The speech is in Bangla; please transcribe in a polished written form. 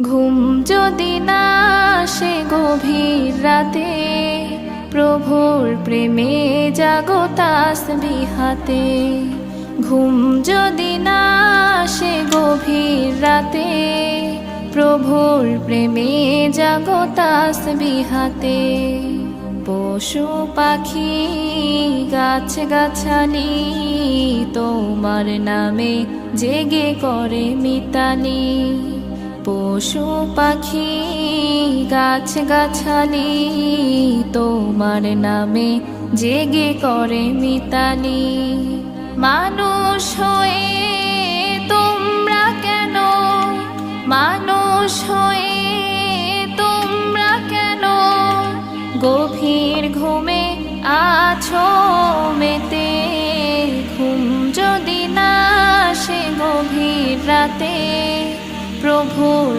ঘুম যদি না আসে গভীর রাতে, প্রভুর প্রেমে জাগো তাসবিহ হাতে। ঘুম যদি না আসে গভীর রাতে, প্রভুর প্রেমে জাগো তাসবিহ হাতে। পশু পাখি গাছ গাছালি তোমার নামে জেগে করে মিতালি। পশু পাখি গাছ গাছালি তোমার নামে জেগে করে মিতালি। মানুষ হয়ে তোমরা কেন, মানুষ হয়ে তোমরা কেন গভীর ঘুমে আছো মেতে। ঘুম যদি না আসে গভীর রাতে, প্রভুর